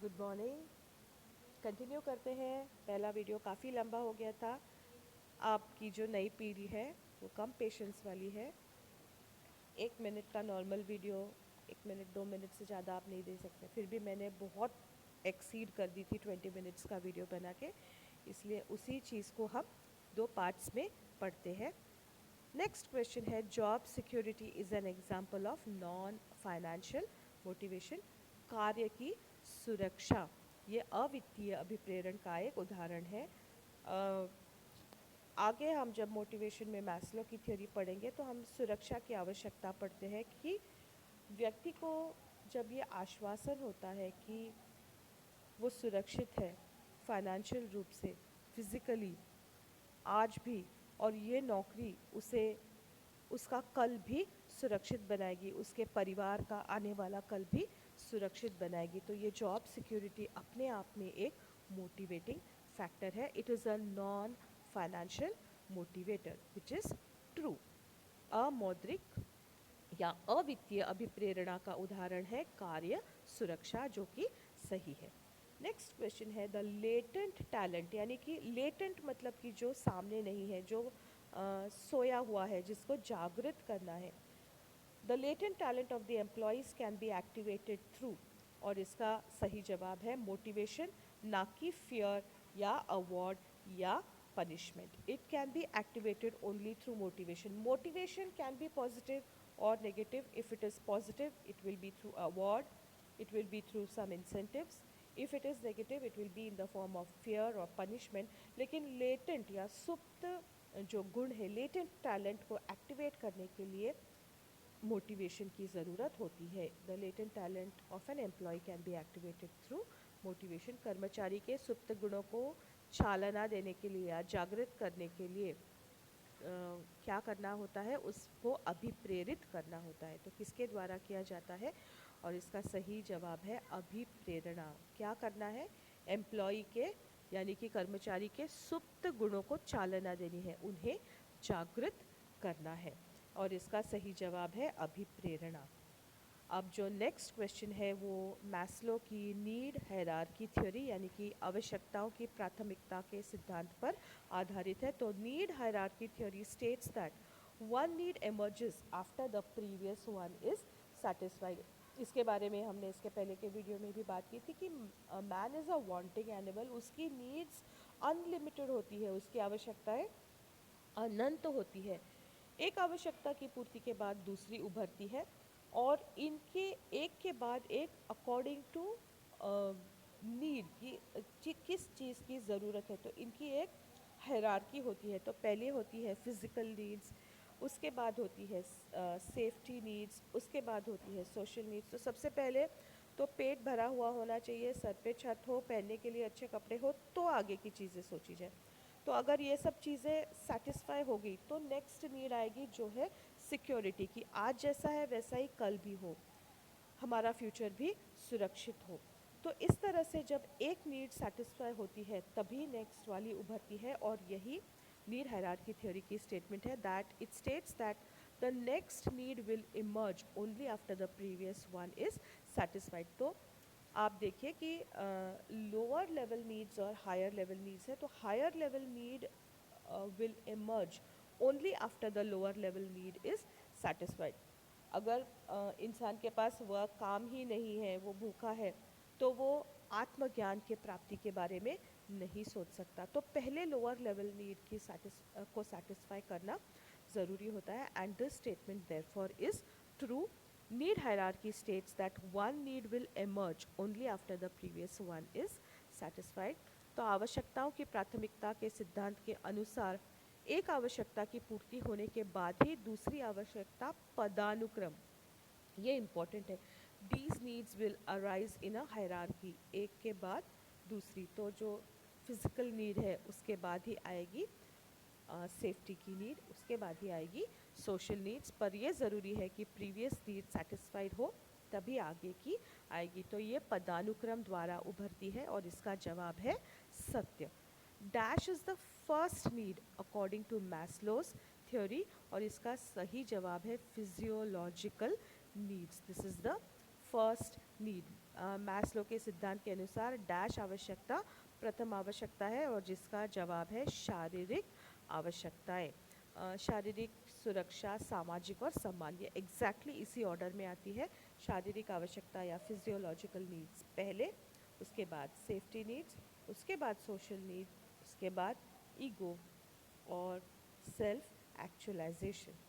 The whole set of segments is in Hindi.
Good morning. कंटिन्यू करते हैं। पहला वीडियो काफ़ी लंबा हो गया था। आपकी जो नई पीढ़ी है वो कम पेशेंस वाली है। 1 मिनट का नॉर्मल वीडियो 1 मिनट 2 मिनट से ज़्यादा आप नहीं दे सकते। फिर भी मैंने बहुत एक्सीड कर दी थी 20 मिनट्स का वीडियो बना के, इसलिए उसी चीज़ को हम 2 पार्ट्स में पढ़ते हैं। नेक्स्ट क्वेश्चन है, job security is an example of non financial motivation. कार्य की सुरक्षा ये अवित्तीय अभिप्रेरण का एक उदाहरण है। आगे हम जब मोटिवेशन में मैस्लो की थ्योरी पढ़ेंगे तो हम सुरक्षा की आवश्यकता पढ़ते हैं कि व्यक्ति को जब ये आश्वासन होता है कि वो सुरक्षित है फाइनेंशियल रूप से, फिज़िकली आज भी, और ये नौकरी उसे उसका कल भी सुरक्षित बनाएगी, उसके परिवार का आने वाला कल भी सुरक्षित बनाएगी, तो ये जॉब सिक्योरिटी अपने आप में एक मोटिवेटिंग फैक्टर है। It is a non financial motivator which is true. अमौद्रिक या अवित्तीय अभिप्रेरणा का उदाहरण है कार्य सुरक्षा, जो कि सही है। नेक्स्ट क्वेश्चन है, द लेटेंट टैलेंट, यानी कि लेटेंट मतलब कि जो सामने नहीं है, जो सोया हुआ है, जिसको जागृत करना है। The latent talent of the employees can be activated through, और इसका सही जवाब है मोटिवेशन, ना कि फियर या अवार्ड या punishment. It can be activated only through motivation. Motivation can be positive or negative. If it is positive, it will be through award, it will be through some incentives. If it is negative, it will be in the form of fear or punishment. लेकिन latent या सुप्त जो गुण है, latent talent को activate करने के लिए मोटिवेशन की ज़रूरत होती है। The latent talent of an employee can be activated through motivation. कर्मचारी के सुप्त गुणों को चालना देने के लिए या जागृत करने के लिए क्या करना होता है, उसको अभिप्रेरित करना होता है। तो किसके द्वारा किया जाता है, और इसका सही जवाब है अभिप्रेरणा। क्या करना है, एम्प्लॉय के यानी कि कर्मचारी के सुप्त गुणों को चालना देनी है, उन्हें जागृत करना है, और इसका सही जवाब है अभिप्रेरणा। अब जो नेक्स्ट क्वेश्चन है वो मैस्लो की नीड हायरार्की थ्योरी यानी कि आवश्यकताओं की प्राथमिकता के सिद्धांत पर आधारित है। तो need hierarchy theory states that one need emerges after the previous one is satisfied. इसके बारे में हमने इसके पहले के वीडियो में भी बात की थी कि man is a wanting animal. उसकी नीड्स अनलिमिटेड होती है, उसकी आवश्यकताएं अनंत होती है। एक आवश्यकता की पूर्ति के बाद दूसरी उभरती है, और इनके एक के बाद एक अकॉर्डिंग टू नीड की किस चीज़ की ज़रूरत है, तो इनकी एक हायरार्की होती है। तो पहले होती है फिज़िकल नीड्स, उसके बाद होती है सेफ्टी नीड्स, उसके बाद होती है सोशल नीड्स। तो सबसे पहले तो पेट भरा हुआ होना चाहिए, सर पे छत हो, पहनने के लिए अच्छे कपड़े हो, तो आगे की चीज़ें सोची जाए। तो अगर ये सब चीज़ें सेटिस्फाई हो गई तो नेक्स्ट नीड आएगी जो है सिक्योरिटी की, आज जैसा है वैसा ही कल भी हो, हमारा फ्यूचर भी सुरक्षित हो। तो इस तरह से जब एक नीड सेटिस्फाई होती है तभी नेक्स्ट वाली उभरती है, और यही नीड हायरार्की थ्योरी की स्टेटमेंट है that it states that the next need will emerge only after the previous one is satisfied. तो आप देखिए कि लोअर लेवल नीड्स और हायर लेवल नीड्स है, तो higher level need will emerge only after the lower level need is satisfied. अगर इंसान के पास वह काम ही नहीं है, वो भूखा है, तो वो आत्मज्ञान के प्राप्ति के बारे में नहीं सोच सकता। तो पहले लोअर लेवल नीड की को सेटिस्फाई करना ज़रूरी होता है, and this statement therefore is true. Need hierarchy states that one need will emerge only after the previous one is satisfied. तो आवश्यकताओं की प्राथमिकता के सिद्धांत के अनुसार एक आवश्यकता की पूर्ति होने के बाद ही दूसरी आवश्यकता पदानुक्रम, ये इम्पॉर्टेंट है, these needs will arise in a hierarchy, एक के बाद दूसरी। तो जो फिजिकल नीड है उसके बाद ही आएगी सेफ्टी की नीड, उसके बाद ही आएगी सोशल नीड्स, पर यह ज़रूरी है कि प्रीवियस नीड सेटिस्फाइड हो तभी आगे की आएगी। तो ये पदानुक्रम द्वारा उभरती है, और इसका जवाब है सत्य। Dash is the first need according to Maslow's theory, और इसका सही जवाब है physiological needs. This is the first need, Maslow के सिद्धांत के अनुसार डैश आवश्यकता प्रथम आवश्यकता है और जिसका जवाब है शारीरिक आवश्यकताएं। शारीरिक सुरक्षा, सामाजिक और सम्मान, ये एग्जैक्टली इसी ऑर्डर में आती है। शारीरिक आवश्यकता या फिजियोलॉजिकल नीड्स पहले, उसके बाद सेफ्टी नीड्स, उसके बाद सोशल नीड, उसके बाद ईगो और self actualisation.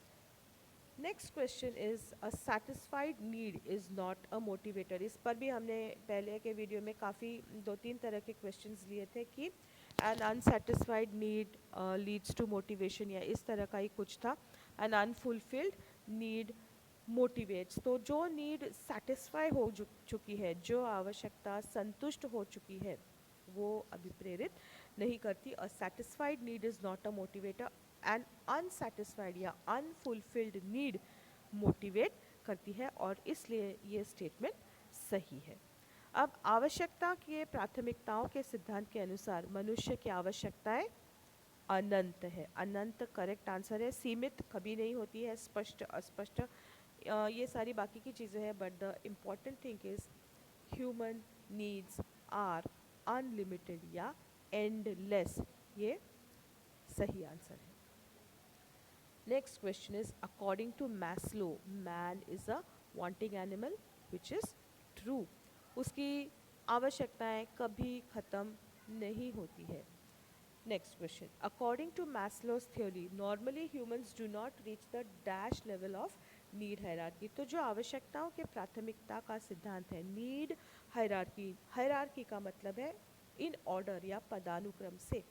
Next question is a satisfied need is not a motivator. इस पर भी हमने पहले के वीडियो में काफ़ी 2-3 तरह के क्वेश्चंस लिए थे कि an unsatisfied need leads to motivation, या इस तरह का ही कुछ था। एन अनफुलफिल्ड नीड मोटिवेट्स, तो जो नीड सेटिस्फाई हो चुकी है, जो आवश्यकता संतुष्ट हो चुकी है, वो अभी प्रेरित नहीं करती। A satisfied need is not a motivator, an unsatisfied या अनफुलफिल्ड नीड मोटिवेट करती है, और इसलिए ये स्टेटमेंट सही है। अब आवश्यकता के प्राथमिकताओं के सिद्धांत के अनुसार मनुष्य की आवश्यकताएं अनंत है। अनंत करेक्ट आंसर है। सीमित कभी नहीं होती है, स्पष्ट अस्पष्ट ये सारी बाकी की चीज़ें हैं, but the important thing is human needs are unlimited या एंडलेस, ये सही आंसर है। Next question is according to Maslow man is a wanting animal, which is true. उसकी आवश्यकताएं कभी ख़त्म नहीं होती है। Next question, according to Maslow's theory normally humans do not reach the dash level of need hierarchy. तो जो आवश्यकताओं के प्राथमिकता का सिद्धांत है, नीड हायरार्की, हायरार्की का मतलब है इन ऑर्डर या पदानुक्रम से,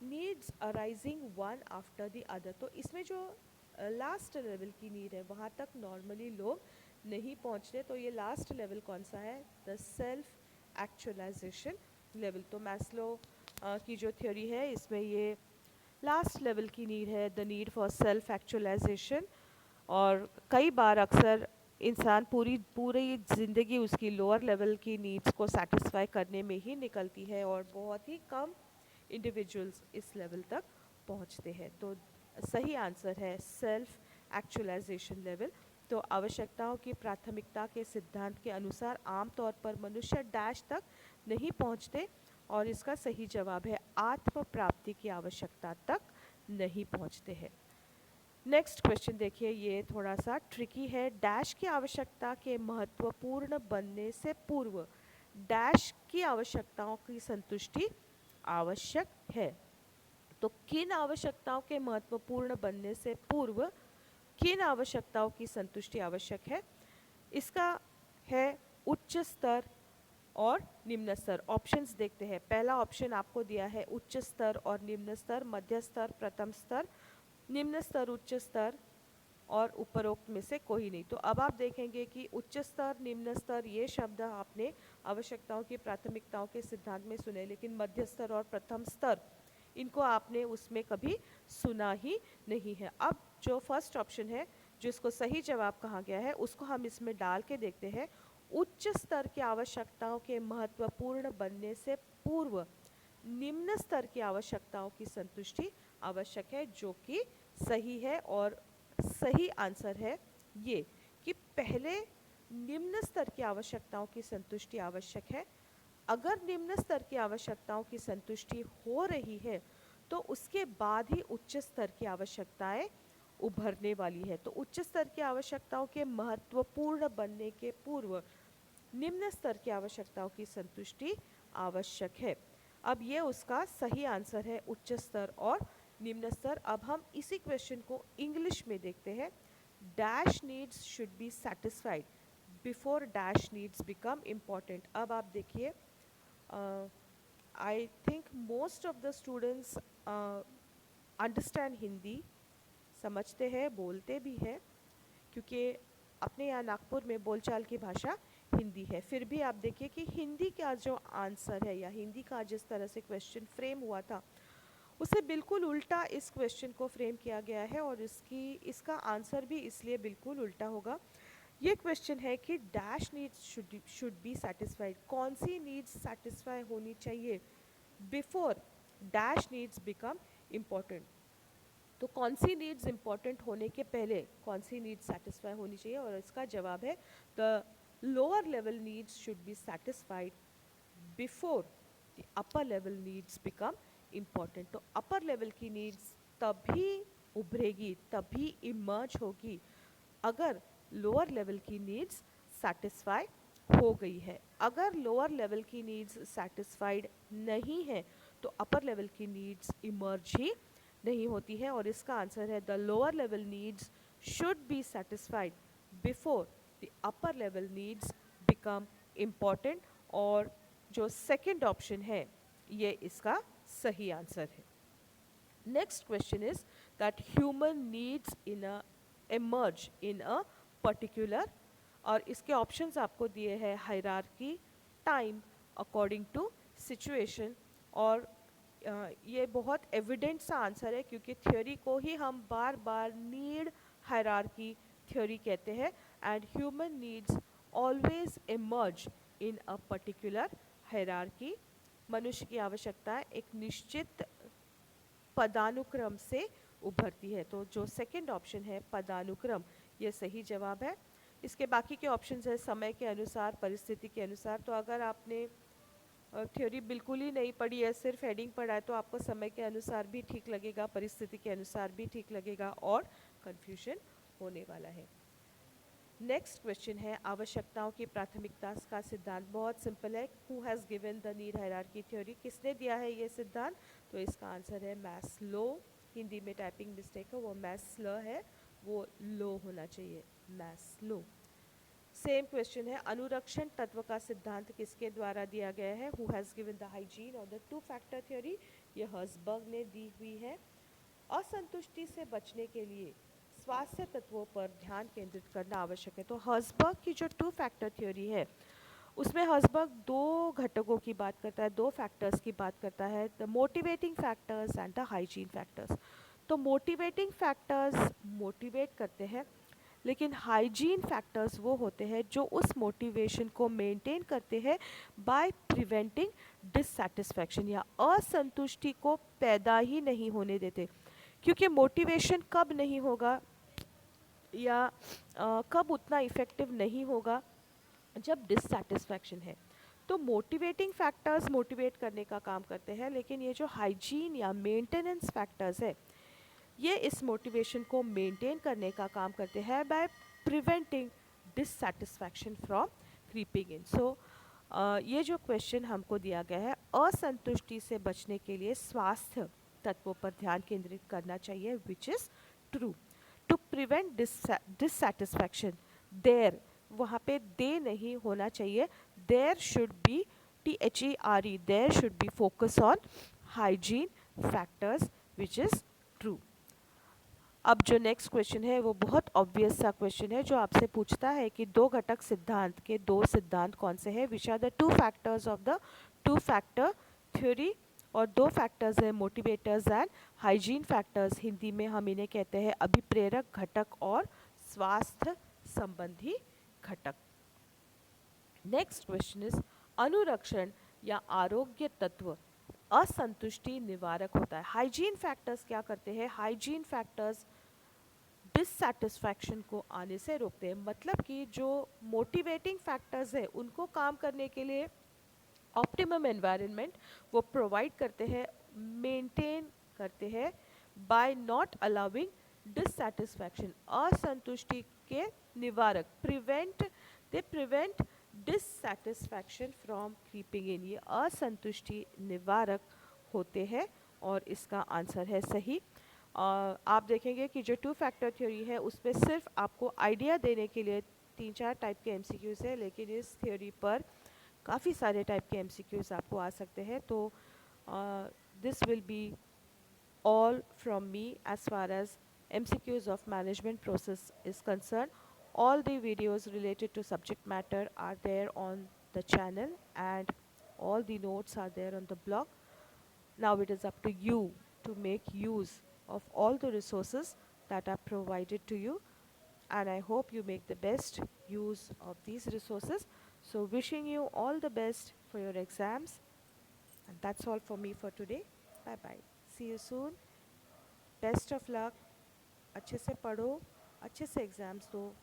needs arising one after the other. तो इसमें जो लास्ट लेवल की नीड है वहाँ तक नॉर्मली लोग नहीं पहुँचते। तो ये लास्ट लेवल कौन सा है? The self actualisation level. तो मैस्लो की जो थ्योरी है इसमें ये लास्ट लेवल की नीड है, the need for self actualisation. और कई बार अक्सर इंसान पूरी ज़िंदगी उसकी लोअर लेवल की नीड्स को सेटिस्फाई करने में ही निकलती है, और बहुत ही कम इंडिविजुअल्स इस लेवल तक पहुंचते हैं। तो सही आंसर है सेल्फ एक्चुअलाइजेशन लेवल। तो आवश्यकताओं की प्राथमिकता के सिद्धांत के अनुसार आमतौर पर मनुष्य डैश तक नहीं पहुंचते, और इसका सही जवाब है आत्म प्राप्ति की आवश्यकता तक नहीं पहुंचते हैं। नेक्स्ट क्वेश्चन देखिए, ये थोड़ा सा ट्रिकी है। डैश की आवश्यकता के महत्वपूर्ण बनने से पूर्व डैश की आवश्यकताओं की संतुष्टि आवश्यक है। तो किन आवश्यकताओं के महत्वपूर्ण बनने से पूर्व किन आवश्यकताओं की संतुष्टि आवश्यक है? इसका है उच्च स्तर और निम्न स्तर। ऑप्शंस देखते हैं। पहला ऑप्शन आपको दिया है उच्च स्तर और निम्न स्तर, मध्य स्तर, प्रथम स्तर, निम्न स्तर, उच्च स्तर, और उपरोक्त में से कोई नहीं। तो अब आप देखेंगे कि उच्च स्तर, निम्न स्तर, ये शब्द आपने आवश्यकताओं की प्राथमिकताओं के सिद्धांत में सुने, लेकिन मध्य स्तर और प्रथम स्तर इनको आपने उसमें कभी सुना ही नहीं है। अब जो फर्स्ट ऑप्शन है जिसको सही जवाब कहा गया है उसको हम इसमें डाल के देखते हैं। उच्च स्तर की आवश्यकताओं के महत्वपूर्ण बनने से पूर्व निम्न स्तर की आवश्यकताओं की संतुष्टि आवश्यक है, जो कि सही है। और सही आंसर है ये कि पहले निम्न स्तर की आवश्यकताओं की संतुष्टि आवश्यक है। अगर निम्न स्तर की आवश्यकताओं की संतुष्टि हो रही है तो उसके बाद ही उच्च स्तर की आवश्यकताएं उभरने वाली है। तो उच्च स्तर की आवश्यकताओं के महत्वपूर्ण बनने के पूर्व निम्न स्तर की आवश्यकताओं की संतुष्टि आवश्यक है। अब ये उसका सही आंसर है, उच्च स्तर और निम्न स्तर। अब हम इसी क्वेश्चन को इंग्लिश में देखते हैं। Dash needs should be satisfied before dash needs become important. अब आप देखिए, I think most of the students understand Hindi, समझते हैं, बोलते भी हैं, क्योंकि अपने यहाँ नागपुर में बोलचाल की भाषा हिंदी है। फिर भी आप देखिए कि हिंदी का जो आंसर है या हिंदी का जिस तरह से क्वेश्चन फ्रेम हुआ था उससे बिल्कुल उल्टा इस क्वेश्चन को फ्रेम किया गया है, और इसका आंसर भी इसलिए बिल्कुल उल्टा होगा। ये क्वेश्चन है कि dash needs should be satisfied, कौन सी नीड्स सेटिस्फाई होनी चाहिए before dash needs become important. तो कौन सी नीड्स इम्पॉर्टेंट होने के पहले कौन सी नीड्स सेटिस्फाई होनी चाहिए, और इसका जवाब है the lower level needs should be satisfied before the upper level needs become important. तो upper level की needs तभी उभरेगी, तभी इमर्ज होगी अगर लोअर लेवल की नीड्स सेटिस्फाई हो गई है. अगर लोअर लेवल की नीड्स सेटिस्फाइड नहीं है तो अपर लेवल की नीड्स इमर्ज ही नहीं होती है. और इसका आंसर है the lower level needs should be satisfied before the upper level needs become important. और जो सेकेंड ऑप्शन है ये इसका सही आंसर है. Next question is that human needs in a emerge in a particular. और इसके ऑप्शंस आपको दिए हैं hierarchy, time, according to situation. और ये बहुत एविडेंट सा आंसर है क्योंकि थ्योरी को ही हम बार बार नीड हायरार्की थ्योरी कहते हैं. And human needs always emerge in a particular hierarchy. मनुष्य की आवश्यकताएं एक निश्चित पदानुक्रम से उभरती है. तो जो सेकंड ऑप्शन है पदानुक्रम ये सही जवाब है. इसके बाकी के ऑप्शंस है समय के अनुसार, परिस्थिति के अनुसार. तो अगर आपने थ्योरी बिल्कुल ही नहीं पढ़ी है, सिर्फ हेडिंग पढ़ा है, तो आपको समय के अनुसार भी ठीक लगेगा, परिस्थिति के अनुसार भी ठीक लगेगा और कन्फ्यूजन होने वाला है. नेक्स्ट क्वेश्चन है आवश्यकताओं की प्राथमिकता का सिद्धांत. बहुत सिंपल है. Who has given the need hierarchy theory? किसने दिया है ये सिद्धांत? तो इसका आंसर है मैस्लो. हिंदी में टाइपिंग मिस्टेक है, वो मैस्लो है, वो लो होना चाहिए, मैस्लो. सेम क्वेश्चन है अनुरक्षण तत्व का सिद्धांत किसके द्वारा दिया गया है? Who has given the hygiene और द टू फैक्टर थ्योरी? ये हर्सबर्ग ने दी हुई है. असंतुष्टि से बचने के लिए स्वास्थ्य तत्वों पर ध्यान केंद्रित करना आवश्यक है. तो हर्सबर्ग की जो टू फैक्टर थ्योरी है उसमें हर्सबर्ग दो घटकों की बात करता है, दो फैक्टर्स की बात करता है, the motivating factors and the hygiene factors. तो मोटिवेटिंग फैक्टर्स मोटिवेट करते हैं, लेकिन हाइजीन फैक्टर्स वो होते हैं जो उस मोटिवेशन को मेंटेन करते हैं बाय प्रिवेंटिंग डिससैटिस्फैक्शन, या असंतुष्टि को पैदा ही नहीं होने देते. क्योंकि मोटिवेशन कब नहीं होगा या कब उतना इफ़ेक्टिव नहीं होगा? जब डिससैटिस्फैक्शन है. तो मोटिवेटिंग फैक्टर्स मोटिवेट करने का काम करते हैं, लेकिन ये जो हाइजीन या मेंटेनेंस फैक्टर्स है ये इस मोटिवेशन को मेंटेन करने का काम करते हैं by preventing dissatisfaction from creeping in. So ये जो क्वेश्चन हमको दिया गया है, असंतुष्टि से बचने के लिए स्वास्थ्य तत्वों पर ध्यान केंद्रित करना चाहिए, which is true. To prevent dissatisfaction, there वहाँ पे दे नहीं होना चाहिए, there should be THERE, there should be focus on hygiene factors, which is true. अब जो नेक्स्ट क्वेश्चन है वो बहुत ऑब्वियस सा क्वेश्चन है जो आपसे पूछता है कि दो घटक सिद्धांत के दो सिद्धांत कौन से हैं? Which are the two factors of the two factor theory? और दो फैक्टर्स हैं motivators and hygiene factors. Hindi में हम इन्हें कहते हैं अभिप्रेरक घटक और स्वास्थ्य संबंधी घटक. नेक्स्ट क्वेश्चन इज अनुरक्षण या आरोग्य तत्व असंतुष्टि निवारक होता है. हाइजीन फैक्टर्स क्या करते हैं? हाइजीन फैक्टर्स डिससैटिस्फैक्शन को आने से रोकते हैं. मतलब कि जो मोटिवेटिंग फैक्टर्स है उनको काम करने के लिए ऑप्टिमम एनवायरनमेंट वो प्रोवाइड करते हैं, मेंटेन करते हैं बाय नॉट अलाउिंग डिससैटिस्फैक्शन. असंतुष्टि के निवारक, they prevent dissatisfaction from creeping इन. ये असंतुष्टि निवारक होते हैं और इसका आंसर है सही. आप देखेंगे कि जो टू फैक्टर थ्योरी है उसमें सिर्फ आपको आइडिया देने के लिए 3-4 टाइप के MCQs है, लेकिन इस थ्योरी पर काफ़ी सारे टाइप के MCQs आपको आ सकते हैं. तो this will be all from me as far as MCQs of management process is concerned. All the videos related to subject matter are there on the channel and all the notes are there on the blog. Now it is up to you to make use of all the resources that are provided to you, and I hope you make the best use of these resources. So wishing you all the best for your exams, and that's all for me for today. Bye bye. See you soon. Best of luck. अच्छे से पढ़ो, अच्छे से एग्ज़ाम्स दो.